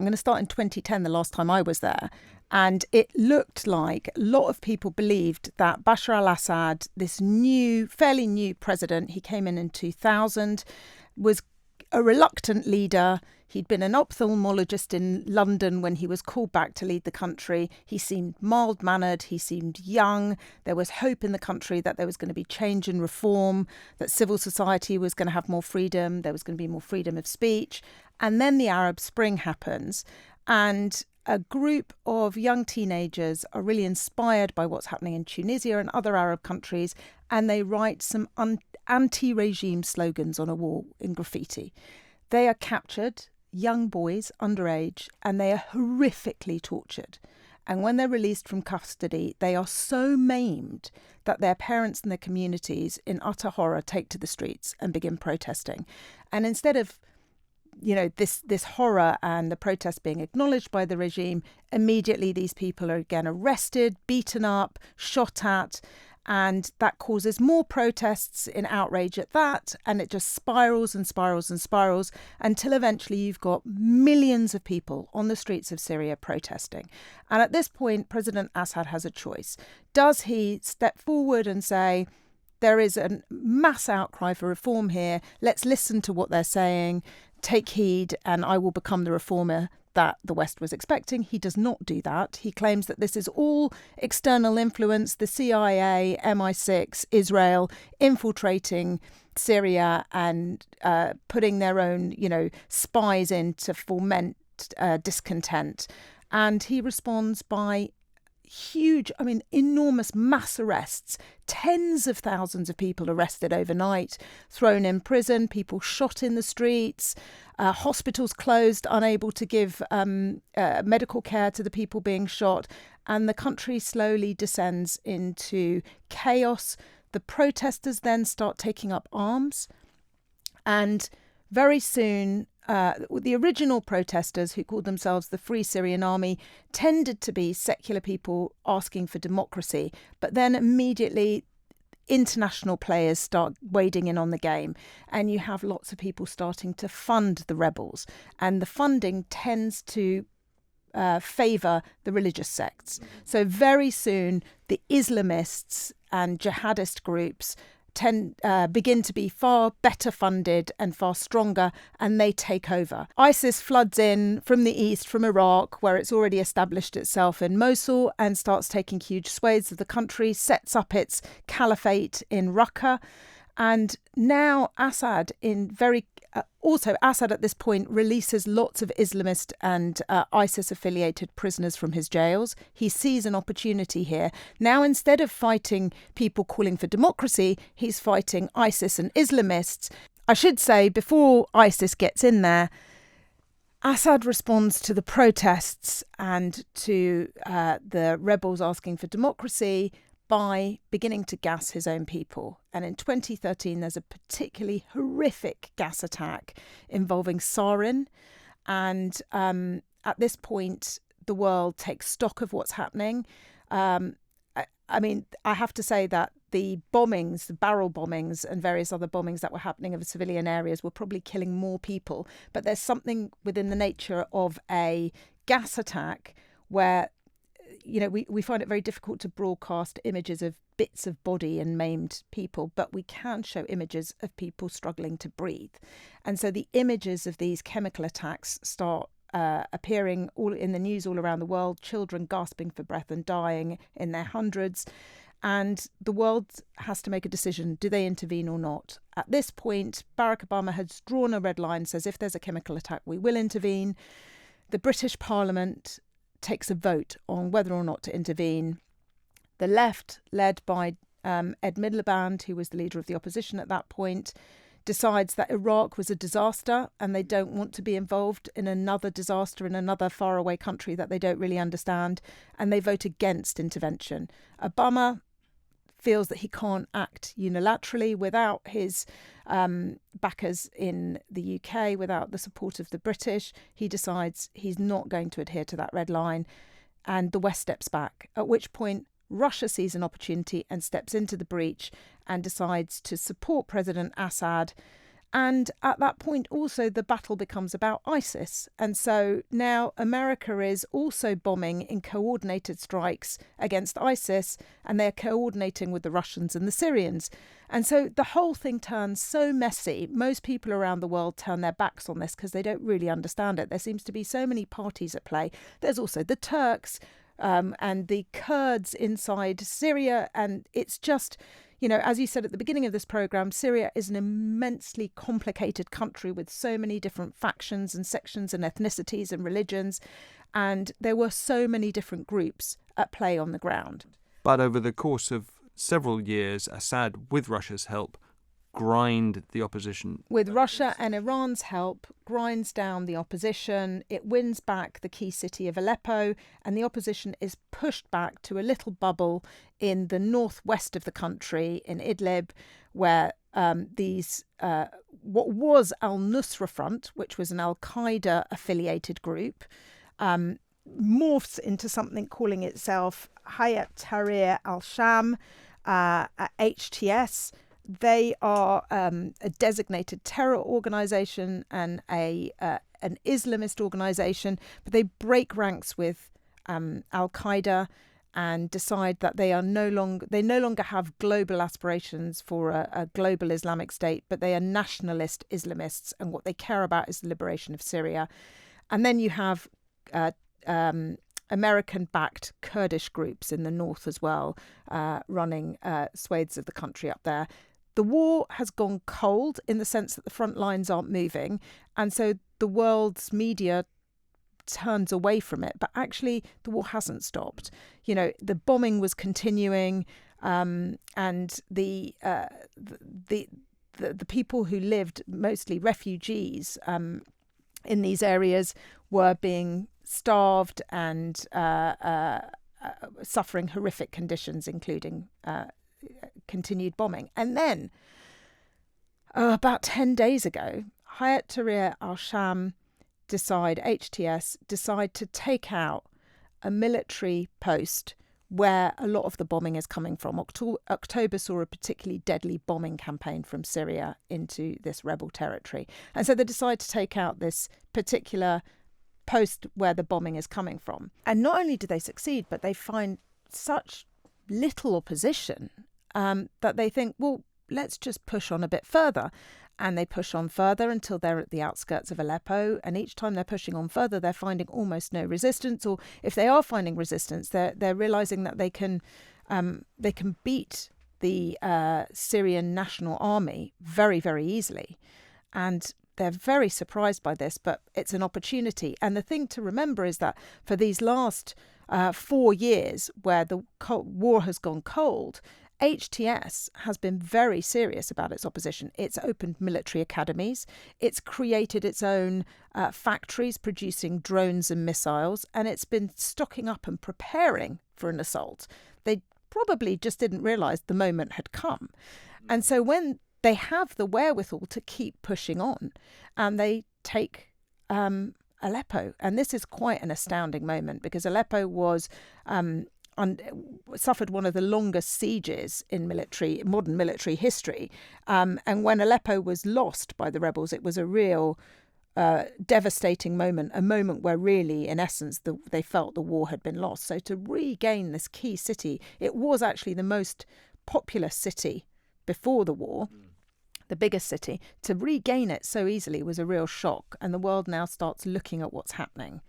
going to start in 2010, the last time I was there. And it looked like a lot of people believed that Bashar al-Assad, this fairly new president, he came in 2000, was a reluctant leader. He'd been an ophthalmologist in London when he was called back to lead the country. He seemed mild-mannered. He seemed young. There was hope in the country that there was going to be change and reform, that civil society was going to have more freedom. There was going to be more freedom of speech. And then the Arab Spring happens. And a group of young teenagers are really inspired by what's happening in Tunisia and other Arab countries. And they write some anti-regime slogans on a wall in graffiti. They are captured, young boys, underage, and they are horrifically tortured. And when they're released from custody, they are so maimed that their parents and their communities, in utter horror, take to the streets and begin protesting. And instead of, this horror and the protest being acknowledged by the regime, immediately these people are again arrested, beaten up, shot at. And that causes more protests in outrage at that. And it just spirals and spirals and spirals until eventually you've got millions of people on the streets of Syria protesting. And at this point, President Assad has a choice. Does he step forward and say, there is a mass outcry for reform here. Let's listen to what they're saying. Take heed and I will become the reformer that the West was expecting. He does not do that. He claims that this is all external influence, the CIA, MI6, Israel, infiltrating Syria and putting their own, spies in to foment discontent. And he responds by enormous mass arrests, tens of thousands of people arrested overnight, thrown in prison, people shot in the streets, hospitals closed, unable to give medical care to the people being shot. And the country slowly descends into chaos. The protesters then start taking up arms. And very soon, the original protesters, who called themselves the Free Syrian Army, tended to be secular people asking for democracy. But then immediately international players start wading in on the game, and you have lots of people starting to fund the rebels. And the funding tends to favour the religious sects. So very soon, the Islamists and jihadist groups begin to be far better funded and far stronger, and they take over. ISIS floods in from the east, from Iraq, where it's already established itself in Mosul, and starts taking huge swathes of the country, sets up its caliphate in Raqqa. And now Assad Assad at this point releases lots of Islamist and ISIS-affiliated prisoners from his jails. He sees an opportunity here. Now, instead of fighting people calling for democracy, he's fighting ISIS and Islamists. I should say, before ISIS gets in there, Assad responds to the protests and to the rebels asking for democracy by beginning to gas his own people. And in 2013, there's a particularly horrific gas attack involving sarin. And at this point, the world takes stock of what's happening. I have to say that the bombings, the barrel bombings and various other bombings that were happening of civilian areas were probably killing more people. But there's something within the nature of a gas attack where we find it very difficult to broadcast images of bits of body and maimed people, but we can show images of people struggling to breathe. And so the images of these chemical attacks start appearing all in the news all around the world, children gasping for breath and dying in their hundreds. And the world has to make a decision. Do they intervene or not? At this point, Barack Obama has drawn a red line, says if there's a chemical attack, we will intervene. The British Parliament takes a vote on whether or not to intervene. The left, led by Ed Miliband, who was the leader of the opposition at that point, decides that Iraq was a disaster and they don't want to be involved in another disaster in another faraway country that they don't really understand, and they vote against intervention. Obama feels that he can't act unilaterally without his backers in the UK, without the support of the British. He decides he's not going to adhere to that red line, and the West steps back, at which point Russia sees an opportunity and steps into the breach and decides to support President Assad And at that point, also, the battle becomes about ISIS. And so now America is also bombing in coordinated strikes against ISIS, and they're coordinating with the Russians and the Syrians. And so the whole thing turns so messy. Most people around the world turn their backs on this because they don't really understand it. There seems to be so many parties at play. There's also the Turks and the Kurds inside Syria. And it's just, as you said at the beginning of this programme, Syria is an immensely complicated country with so many different factions and sections and ethnicities and religions. And there were so many different groups at play on the ground. But over the course of several years, Assad, with Russia's help, grind the opposition. With Russia and Iran's help, grinds down the opposition. It wins back the key city of Aleppo, and the opposition is pushed back to a little bubble in the northwest of the country, in Idlib, where what was al-Nusra Front, which was an al-Qaeda affiliated group, morphs into something calling itself Hayat Tahrir al-Sham, HTS. They are a designated terror organisation and an Islamist organisation, but they break ranks with al-Qaeda and decide that they no longer have global aspirations for a global Islamic state, but they are nationalist Islamists, and what they care about is the liberation of Syria. And then you have American-backed Kurdish groups in the north as well, running swathes of the country up there. The war has gone cold in the sense that the front lines aren't moving, and so the world's media turns away from it. But actually, the war hasn't stopped. The bombing was continuing, and the people who lived, mostly refugees, in these areas, were being starved and suffering horrific conditions, including continued bombing. And then about 10 days ago, Hayat Tahrir al-Sham HTS decide to take out a military post where a lot of the bombing is coming from. October saw a particularly deadly bombing campaign from Syria into this rebel territory. And so they decide to take out this particular post where the bombing is coming from. And not only do they succeed, but they find such little opposition that they think, well, let's just push on a bit further. And they push on further until they're at the outskirts of Aleppo. And each time they're pushing on further, they're finding almost no resistance. Or if they are finding resistance, they're realizing that they can beat the Syrian National Army very, very easily. And they're very surprised by this, but it's an opportunity. And the thing to remember is that for these last 4 years where the war has gone cold, HTS has been very serious about its opposition. It's opened military academies. It's created its own factories producing drones and missiles, and it's been stocking up and preparing for an assault. They probably just didn't realise the moment had come. And so when they have the wherewithal to keep pushing on, and they take Aleppo, and this is quite an astounding moment because Aleppo was suffered one of the longest sieges in modern military history. And when Aleppo was lost by the rebels, it was a real devastating moment, a moment where really, in essence, they felt the war had been lost. So to regain this key city, it was actually the most populous city before the war, the biggest city. To regain it so easily was a real shock. And the world now starts looking at what's happening.